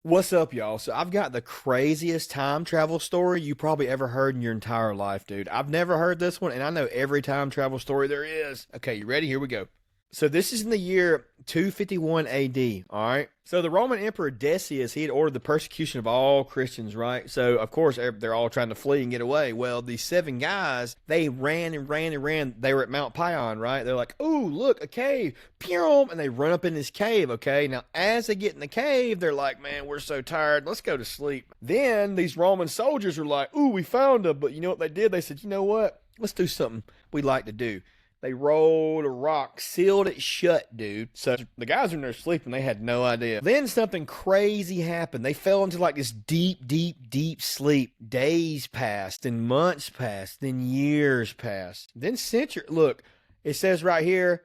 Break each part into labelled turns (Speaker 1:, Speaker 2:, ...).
Speaker 1: What's up, y'all? So I've got the craziest time travel story you probably ever heard in your entire life, dude. I've never heard this one, and I know every time travel story there is. Okay, you ready? Here we go. So this is in the year 251 AD, all right? So the Roman Emperor Decius, he had ordered the persecution of all Christians, right? So of course they're all trying to flee and get away. Well, these seven guys, they ran and ran and ran. They were at Mount Pion, right? They're like, "Oh, look, a cave." Pew! And they run up in this cave, okay? Now, as they get in the cave, they're like, "Man, we're so tired. Let's go to sleep." Then these Roman soldiers are like, "Ooh, we found them." But you know what they did? They said, "You know what? Let's do something we like to do." They rolled a rock, sealed it shut, dude. So the guys were in there sleeping. They had no idea. Then something crazy happened. They fell into like this deep, deep, deep sleep. Days passed, then months passed, then years passed, then centuries. Look, it says right here,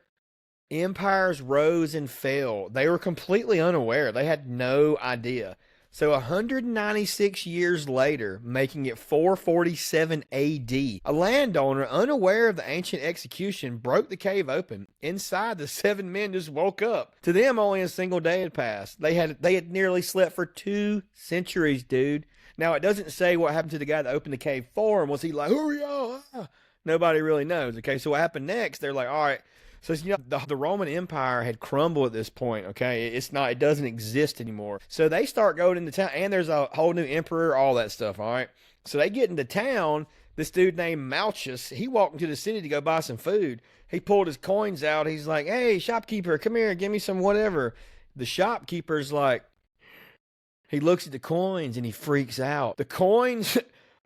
Speaker 1: empires rose and fell. They were completely unaware. They had no idea. So 196 years later, making it 447 AD, a landowner unaware of the ancient execution broke the cave open. Inside, the seven men just woke up. To them, only a single day had passed. They had nearly slept for 2 centuries, dude. Now, it doesn't say what happened to the guy that opened the cave for him. Was he like, hurry up? Nobody really knows. Okay, so what happened next? They're like, all right. So the Roman Empire had crumbled at this point. Okay, it doesn't exist anymore. So they start going into town, and there's a whole new emperor, all that stuff. All right. So they get into town. This dude named Malchus, he walked into the city to go buy some food. He pulled his coins out. He's like, "Hey, shopkeeper, come here, give me some whatever." The shopkeeper's like, he looks at the coins and he freaks out. The coins,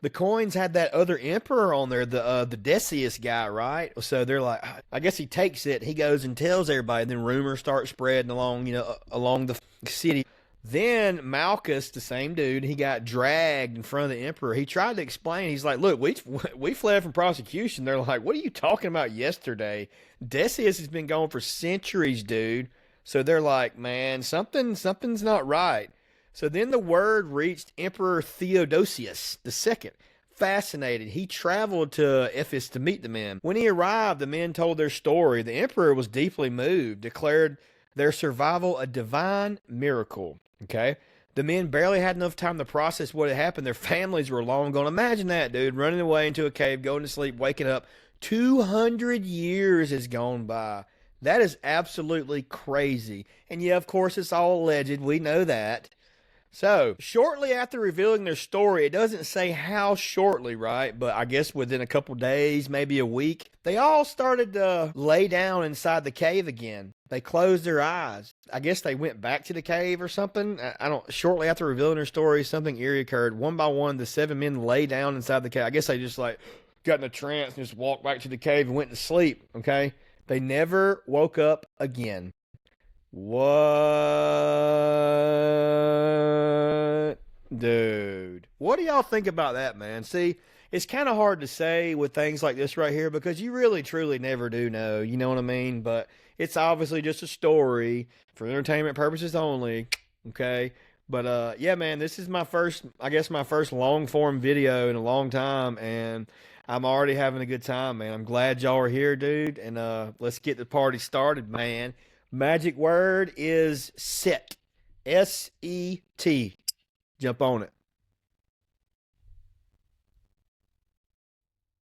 Speaker 1: the coins had that other emperor on there, the Decius guy, right? So they're like, I guess he takes it. He goes and tells everybody. And then rumors start spreading along, along the city. Then Malchus, the same dude, he got dragged in front of the emperor. He tried to explain. He's like, "Look, we fled from prosecution." They're like, "What are you talking about yesterday? Decius has been gone for centuries, dude." So they're like, "Man, something's not right." So then the word reached Emperor Theodosius II. Fascinated, he traveled to Ephesus to meet the men. When he arrived, the men told their story. The emperor was deeply moved, declared their survival a divine miracle. Okay? The men barely had enough time to process what had happened. Their families were long gone. Imagine that, dude, running away into a cave, going to sleep, waking up. 200 years has gone by. That is absolutely crazy. And yeah, of course, it's all alleged. We know that. So, shortly after revealing their story, it doesn't say how shortly, right? But I guess within a couple days, maybe a week, they all started to lay down inside the cave again. They closed their eyes. I guess they went back to the cave or something. I don't. Shortly after revealing their story, something eerie occurred. One by one, the seven men lay down inside the cave. I guess they just like got in a trance and just walked back to the cave and went to sleep. Okay, they never woke up again. What? Dude. What do y'all think about that, man? See, it's kind of hard to say with things like this right here because you really truly never do know. You know what I mean? But it's obviously just a story for entertainment purposes only. Okay. But yeah, man, this is my first, I guess my first long form video in a long time, and I'm already having a good time, man. I'm glad y'all are here, dude. And let's get the party started, man. Magic word is set. SET. Jump on it.